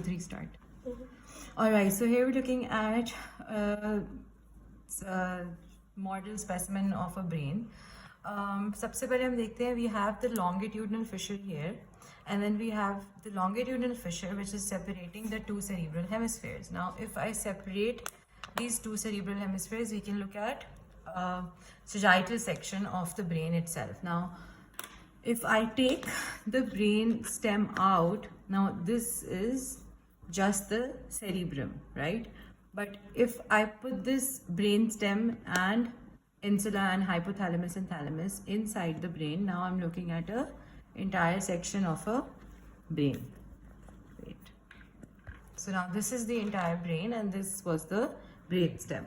2, 3, start. All right, so here we're looking at model specimen of a brain. सबसे पहले हम देखते हैं, we have the longitudinal fissure here, and then we have the longitudinal fissure which is separating the two cerebral hemispheres. Now, if I separate these two cerebral hemispheres, we can look at sagittal section of the brain itself. Now, if I take the brain stem out, now this is just the cerebrum, right? But if I put this brain stem and insula and hypothalamus and thalamus inside the brain, now I'm looking at a entire section of a brain. Wait. So now this is the entire brain and this was the brain stem.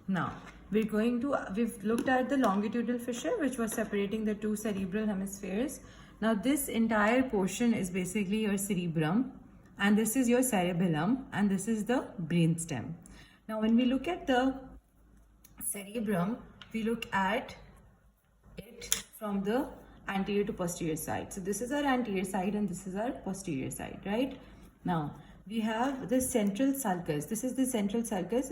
Now we've looked at the longitudinal fissure which was separating the two cerebral hemispheres. Now this entire portion is basically your cerebrum, and this is your cerebellum, and this is the brain stem. Now when we look at the cerebrum, we look at it from the anterior to posterior side. So this is our anterior side and this is our posterior side, right? Now we have the central sulcus. This is the central sulcus.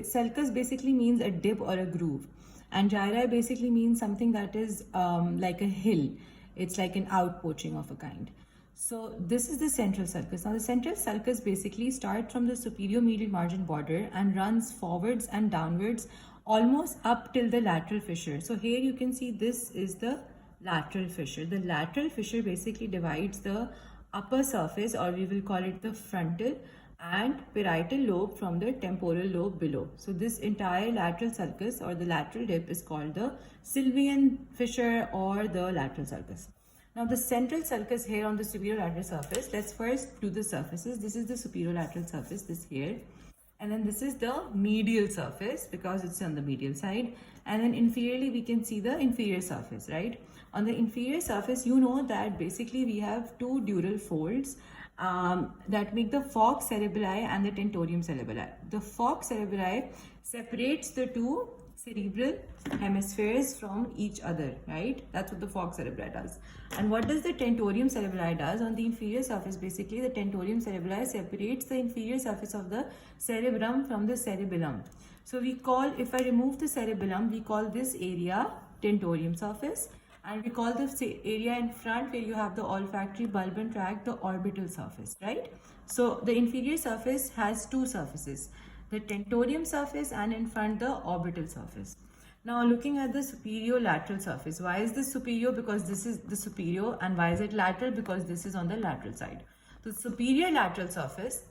Sulcus basically means a dip or a groove, and gyri basically means something that is like a hill. It's like an outpoaching of a kind. So this is the central sulcus. Now the central sulcus basically starts from the superior medial margin border and runs forwards and downwards almost up till the lateral fissure. So here you can see this is the lateral fissure. The lateral fissure basically divides the upper surface, or we will call it the frontal and parietal lobe, from the temporal lobe below. So this entire lateral sulcus or the lateral dip is called the Sylvian fissure or the lateral sulcus. Now the central sulcus here on the superior lateral surface, let's first do the surfaces. This is the superior lateral surface, this here. And then this is the medial surface because it's on the medial side. And then inferiorly we can see the inferior surface, right? On the inferior surface, you know that basically we have two dural folds that make the falx cerebelli and the tentorium cerebelli. The falx cerebelli separates the two cerebral hemispheres from each other, right? That's what the falx cerebelli does. And what does the tentorium cerebelli does? On the inferior surface, basically the tentorium cerebelli separates the inferior surface of the cerebrum from the cerebellum. So we call, if I remove the cerebellum, we call this area tentorium surface, and we call this area in front where you have the olfactory bulb and tract the orbital surface, right? So the inferior surface has two surfaces, the tentorium surface and in front the orbital surface. Now looking at the superior lateral surface, why is this superior? Because this is the superior. And why is it lateral? Because this is on the lateral side. The superior lateral surface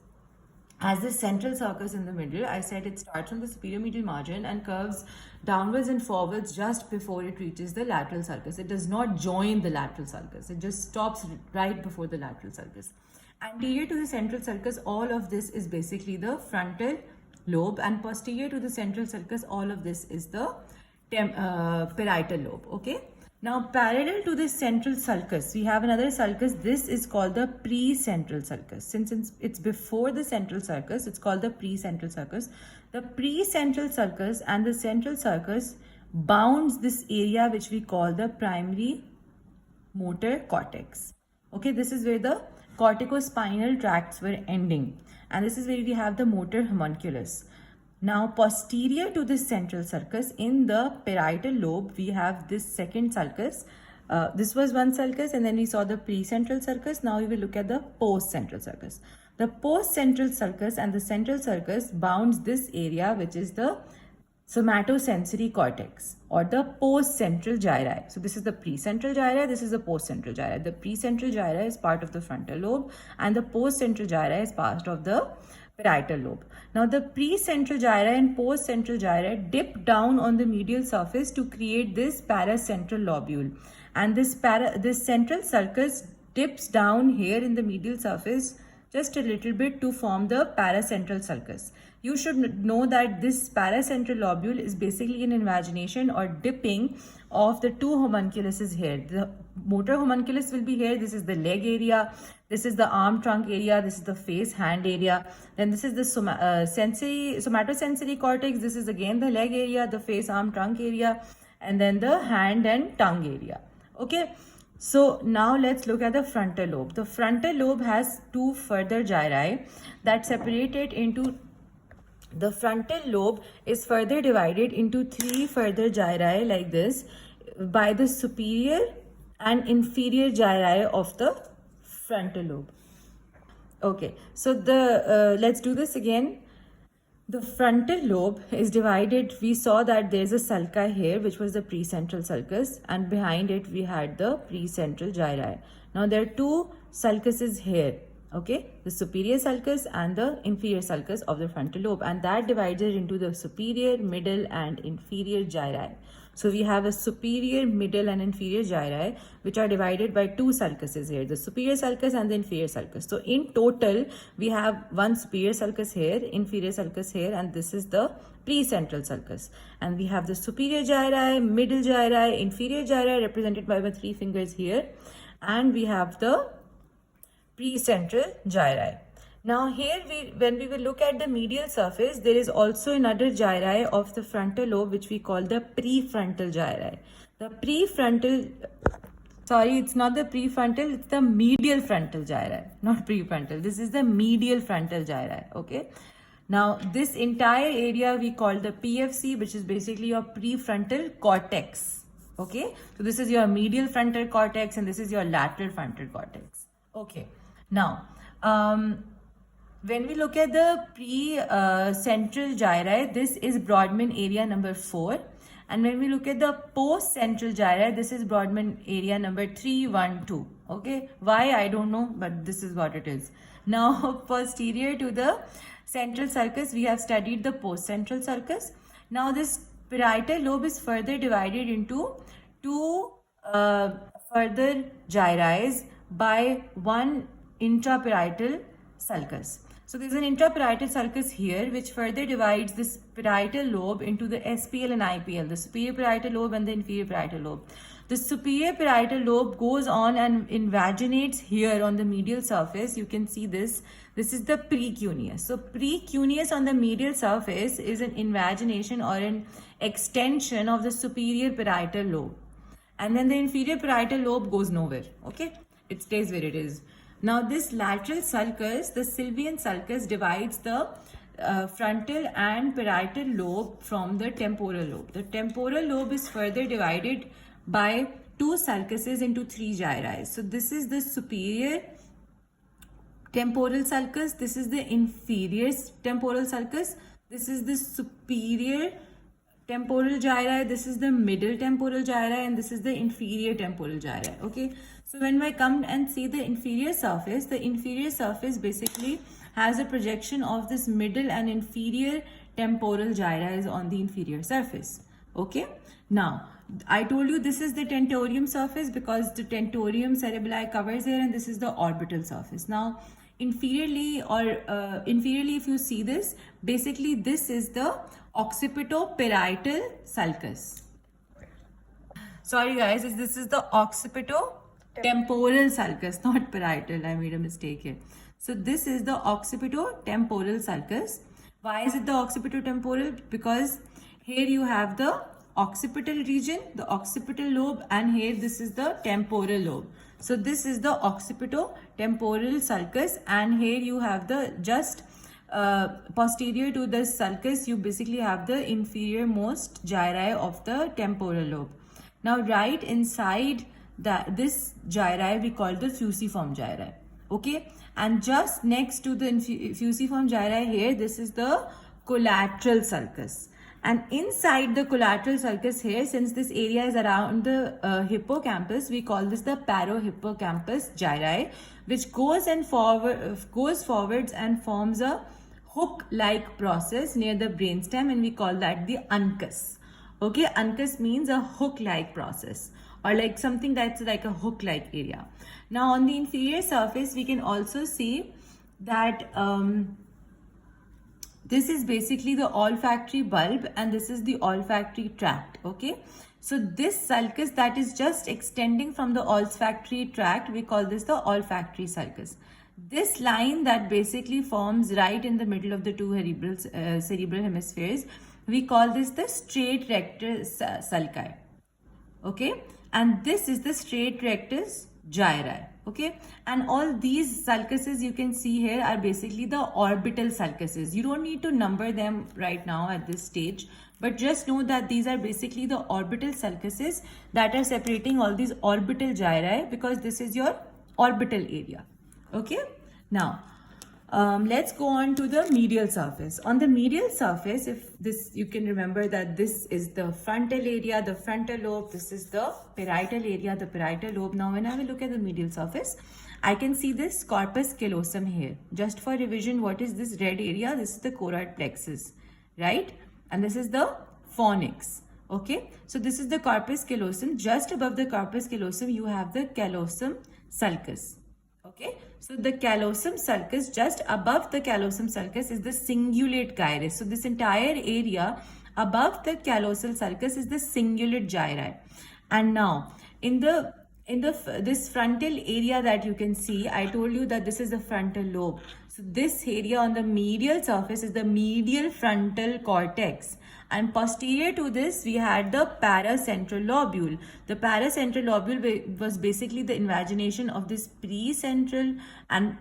has the central sulcus in the middle. I said it starts from the superior medial margin and curves downwards and forwards just before it reaches the lateral sulcus. It does not join the lateral sulcus. It just stops right before the lateral sulcus. Anterior to the central sulcus, all of this is basically the frontal lobe, and posterior to the central sulcus, all of this is the parietal lobe. Okay. Now parallel to the central sulcus, we have another sulcus. This is called the precentral sulcus. Since it's before the central sulcus, it's called the precentral sulcus. The precentral sulcus and the central sulcus bounds this area which we call the primary motor cortex. Okay, this is where the corticospinal tracts were ending, and this is where we have the motor homunculus. Now posterior to this central sulcus, in the parietal lobe, we have this second sulcus. This was one sulcus, and then we saw the precentral sulcus. Now we will look at the postcentral sulcus. The postcentral sulcus and the central sulcus bounds this area which is the somatosensory cortex or the postcentral gyri. So this is the precentral gyri, this is the postcentral gyri. The precentral gyri is part of the frontal lobe and the postcentral gyri is part of the parietal lobe. Now the precentral gyri and postcentral gyri dip down on the medial surface to create this paracentral lobule, and this central sulcus dips down here in the medial surface just a little bit to form the paracentral sulcus. You should know that this paracentral lobule is basically an invagination or dipping of the two homunculuses here. The motor homunculus will be here. This is the leg area. This is the arm trunk area. This is the face hand area. Then this is the somatosensory cortex. This is again the leg area, the face arm trunk area, and then the hand and tongue area. Okay. So now let's look at the frontal lobe. The frontal lobe has two further gyri that separate it into. The frontal lobe is further divided into three further gyri like this by the superior and inferior gyri of the frontal lobe. Okay, so let's do this again. The frontal lobe is divided. We saw that there's a sulci here, which was the precentral sulcus, and behind it we had the precentral gyri. Now there are two sulcuses here, okay, the superior sulcus and the inferior sulcus of the frontal lobe, and that divides it into the superior, middle, and inferior gyri. So we have a superior, middle, and inferior gyri, which are divided by two sulcuses here, the superior sulcus and the inferior sulcus. So in total, we have one superior sulcus here, inferior sulcus here, and this is the precentral sulcus. And we have the superior gyri, middle gyri, inferior gyri represented by my three fingers here, and we have the precentral gyri. Now here, when we will look at the medial surface, there is also another gyri of the frontal lobe which we call the prefrontal gyri. The prefrontal, sorry, it's not the prefrontal, it's the medial frontal gyri, not prefrontal. This is the medial frontal gyri, okay? Now this entire area we call the PFC, which is basically your prefrontal cortex, okay? So this is your medial frontal cortex and this is your lateral frontal cortex, okay? Now, when we look at the pre-central gyri, this is Brodmann area number 4. And when we look at the post-central gyri, this is Brodmann area number 312. Okay, why I don't know, but this is what it is. Now, posterior to the central sulcus, we have studied the post-central sulcus. Now, this parietal lobe is further divided into two further gyri by one intraparietal sulcus. So there's an intraparietal sulcus here which further divides this parietal lobe into the SPL and IPL, the superior parietal lobe and the inferior parietal lobe. The superior parietal lobe goes on and invaginates here on the medial surface. You can see this. This is the precuneus. So precuneus on the medial surface is an invagination or an extension of the superior parietal lobe. And then the inferior parietal lobe goes nowhere. Okay, it stays where it is. Now this lateral sulcus, the Sylvian sulcus, divides the frontal and parietal lobe from the temporal lobe. The temporal lobe is further divided by two sulcuses into three gyri. So this is the superior temporal sulcus, this is the inferior temporal sulcus, this is the superior temporal gyri, this is the middle temporal gyri, and this is the inferior temporal gyri. Okay, so when I come and see the inferior surface basically has a projection of this middle and inferior temporal gyri on the inferior surface. Okay, now I told you this is the tentorium surface because the tentorium cerebelli covers here, and this is the orbital surface. Now inferiorly if you see this, basically this is the occipitoparietal sulcus. Sorry guys, this is the occipitotemporal sulcus, not parietal. I made a mistake here. So this is the occipitotemporal sulcus. Why is it the occipitotemporal? Because here you have the occipital region, the occipital lobe, and here this is the temporal lobe. So this is the occipitotemporal sulcus, and here you have the just posterior to the sulcus, you basically have the inferior most gyri of the temporal lobe. Now right inside this gyri we call the fusiform gyri. Okay, and just next to the fusiform gyri here, this is the collateral sulcus. And inside the collateral sulcus here, since this area is around the hippocampus, we call this the parohippocampus gyri, which goes forwards and forms a hook-like process near the brainstem, and we call that the uncus. Okay, uncus means a hook-like process, or like something that's like a hook-like area. Now on the inferior surface, we can also see that this is basically the olfactory bulb, and this is the olfactory tract. Okay, so this sulcus that is just extending from the olfactory tract, we call this the olfactory sulcus. This line that basically forms right in the middle of the two cerebral hemispheres, we call this the straight rectus sulci. Okay, and this is the straight rectus gyri. Okay, and all these sulcuses you can see here are basically the orbital sulcuses. You don't need to number them right now at this stage, but just know that these are basically the orbital sulcuses that are separating all these orbital gyri, because this is your orbital area. Okay, now let's go on to the medial surface. On the medial surface, if this, you can remember that this is the frontal area, the frontal lobe, this is the parietal area, the parietal lobe. Now when I will look at the medial surface, I can see this corpus callosum here. Just for revision, what is this red area? This is the choroid plexus, right? And this is the fornix. Okay, so this is the corpus callosum. Just above the corpus callosum, you have the callosum sulcus. Okay, so the callosum sulcus, just above the callosum sulcus is the cingulate gyrus. So this entire area above the callosal sulcus is the cingulate gyri. And now in this frontal area that you can see, I told you that this is the frontal lobe. So this area on the medial surface is the medial frontal cortex, and posterior to this we had the paracentral lobule. The paracentral lobule was basically the invagination of this precentral and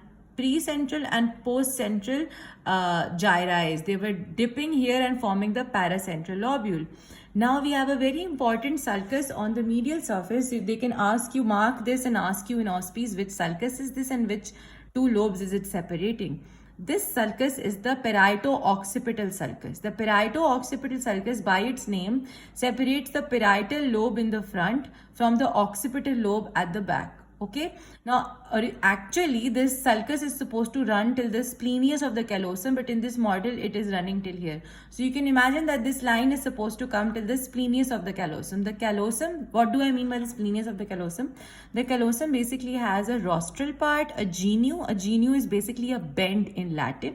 post-central gyri. They were dipping here and forming the paracentral lobule. Now we have a very important sulcus on the medial surface. They can ask you, mark this and ask you in auspice, which sulcus is this and which two lobes is it separating. This sulcus is the parieto-occipital sulcus. The parieto-occipital sulcus, by its name, separates the parietal lobe in the front from the occipital lobe at the back. Okay, now actually this sulcus is supposed to run till the splenius of the callosum, but in this model it is running till here. So you can imagine that this line is supposed to come till the splenius of the callosum. The callosum, what do I mean by the splenius of the callosum? The callosum basically has a rostral part, a genu. A genu is basically a bend in Latin.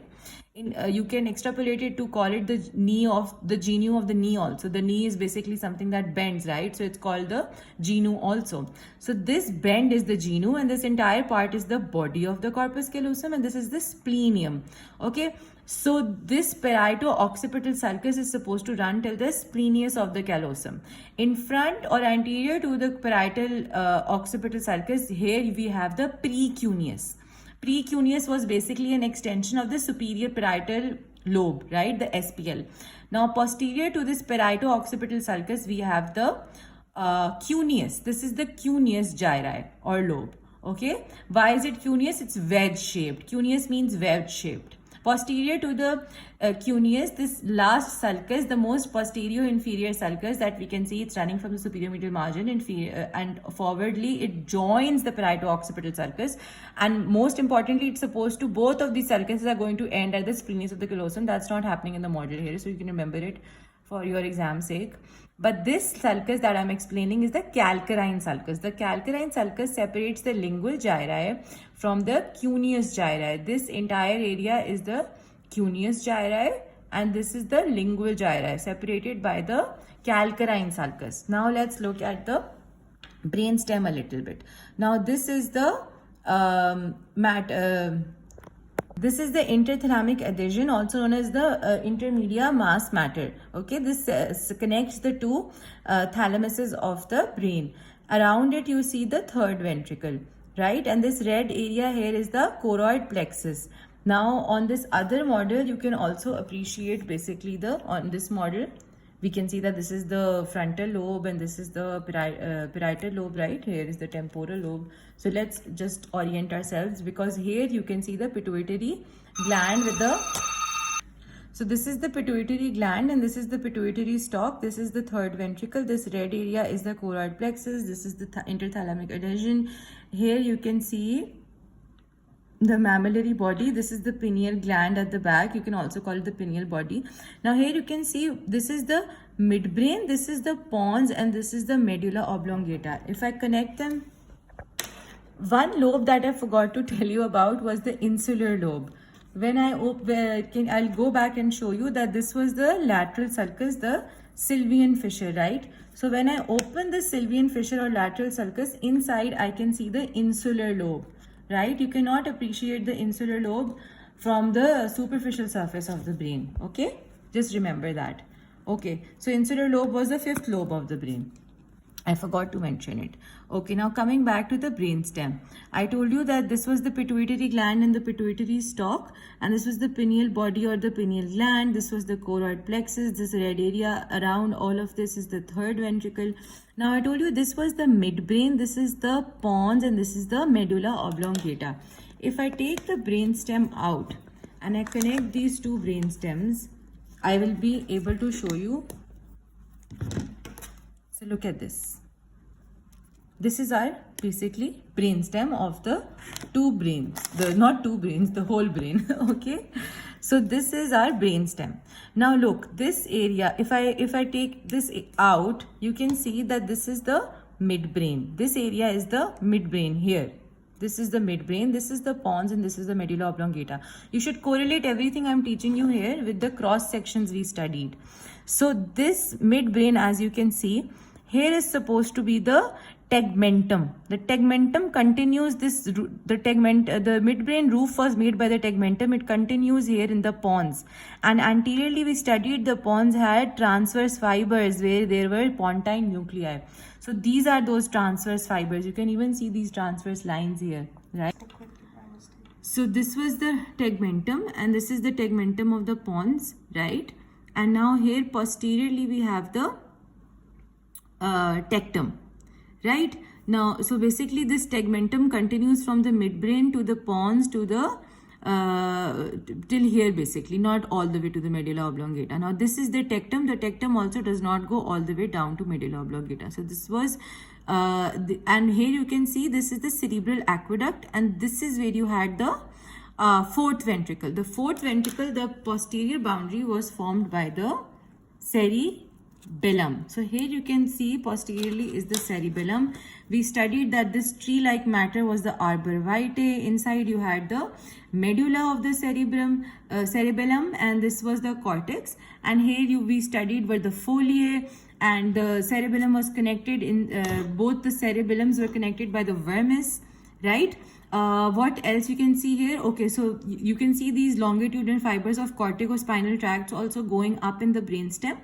You can extrapolate it to call it the knee of the genu of the knee also. The knee is basically something that bends, right? So it's called the genu also. So this bend is the genu, and this entire part is the body of the corpus callosum, and this is the splenium. Okay, so this parieto-occipital sulcus is supposed to run till the splenius of the callosum. In front or anterior to the parietal occipital sulcus, here we have the precuneus. Precuneus was basically an extension of the superior parietal lobe, right? The SPL. Now, posterior to this parieto-occipital sulcus, we have the cuneus. This is the cuneus gyri or lobe. Okay. Why is it cuneus? It's wedge-shaped. Cuneus means wedge-shaped. Posterior to the cuneus, this last sulcus, the most posterior inferior sulcus that we can see, it's running from the superior medial margin and forwardly it joins the parieto-occipital sulcus, and most importantly it's supposed to, both of these sulcuses are going to end at the splenius of the callosum. That's not happening in the model here, so you can remember it for your exam sake. But this sulcus that I'm explaining is the calcarine sulcus. The calcarine sulcus separates the lingual gyri from the cuneus gyri. This entire area is the cuneus gyri, and this is the lingual gyri separated by the calcarine sulcus. Now let's look at the brainstem a little bit. Now this is the this is the interthalamic adhesion, also known as the intermedia mass matter. Okay, this connects the two thalamuses of the brain. Around it you see the third ventricle, right? And this red area here is the choroid plexus. Now on this other model you can also appreciate basically on this model we can see that this is the frontal lobe and this is the parietal lobe, right? Here is the temporal lobe. So let's just orient ourselves, because here you can see the pituitary gland with the... So this is the pituitary gland and this is the pituitary stalk. This is the third ventricle. This red area is the choroid plexus. This is the interthalamic adhesion. Here you can see the mammillary body. This is the pineal gland at the back. You can also call it the pineal body. Now here you can see this is the midbrain, this is the pons, and this is the medulla oblongata. If I connect them, one lobe that I forgot to tell you about was the insular lobe. When I'll go back and show you that this was the lateral sulcus, the Sylvian fissure, right? So when I open the Sylvian fissure or lateral sulcus, inside I can see the insular lobe. Right, you cannot appreciate the insular lobe from the superficial surface of the brain. Okay, just remember that. Okay, so insular lobe was the fifth lobe of the brain. I forgot to mention it. Okay, now coming back to the brainstem. I told you that this was the pituitary gland in the pituitary stalk, and this was the pineal body or the pineal gland. This was the choroid plexus. This red area around all of this is the third ventricle. Now I told you this was the midbrain, this is the pons, and this is the medulla oblongata. If I take the brainstem out and I connect these two brainstems, I will be able to show you. So look at this. This is our basically brainstem of the two brains. Not two brains, the whole brain. Okay. So this is our brainstem. Now look, this area, if I take this out, you can see that this is the midbrain. This area is the midbrain here. This is the midbrain, this is the pons, and this is the medulla oblongata. You should correlate everything I'm teaching you here with the cross sections we studied. So this midbrain, as you can see, here is supposed to be the tegmentum. The tegmentum continues this, the midbrain roof was made by the tegmentum. It continues here in the pons. And anteriorly we studied the pons had transverse fibers where there were pontine nuclei. So these are those transverse fibers. You can even see these transverse lines here, right? So this was the tegmentum, and this is the tegmentum of the pons, right? And now here posteriorly we have the tectum, right? Now, so basically this tegmentum continues from the midbrain to the pons to the till here basically, not all the way to the medulla oblongata. Now this is the tectum. The tectum also does not go all the way down to medulla oblongata. So this was and here you can see this is the cerebral aqueduct, and this is where you had the fourth ventricle. The fourth ventricle, the posterior boundary was formed by the cerebellum. So here you can see posteriorly is the cerebellum. We studied that this tree-like matter was the arbor vitae. Inside you had the medulla of the cerebellum, and this was the cortex. And here we studied were the foliae, and the cerebellum was connected in both the cerebellums were connected by the vermis, right? What else you can see here? Okay, so you can see these longitudinal fibers of corticospinal tracts also going up in the brainstem,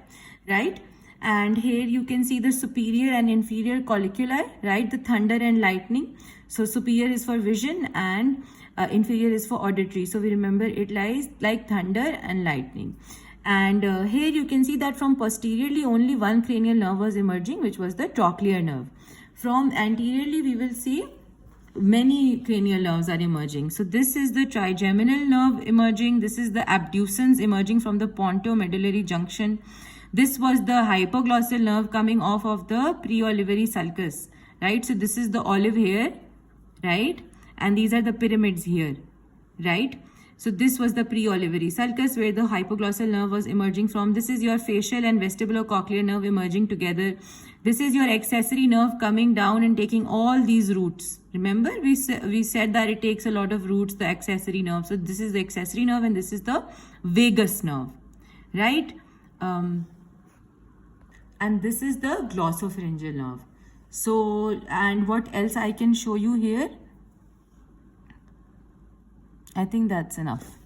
right? And here you can see the superior and inferior colliculi, right? The thunder and lightning. So superior is for vision and inferior is for auditory. So we remember it lies like thunder and lightning. And here you can see that from posteriorly only one cranial nerve was emerging, which was the trochlear nerve. From anteriorly we will see many cranial nerves are emerging. So this is the trigeminal nerve emerging. This is the abducens emerging from the pontomedullary junction. This was the hypoglossal nerve coming off of the preolivary sulcus, right? So this is the olive here, right? And these are the pyramids here, right? So this was the preolivary sulcus where the hypoglossal nerve was emerging from. This is your facial and vestibulocochlear nerve emerging together. This is your accessory nerve coming down and taking all these roots. Remember, we said that it takes a lot of roots, the accessory nerve. So this is the accessory nerve and this is the vagus nerve, right? And this is the glossopharyngeal nerve. So, and what else I can show you here? I think that's enough.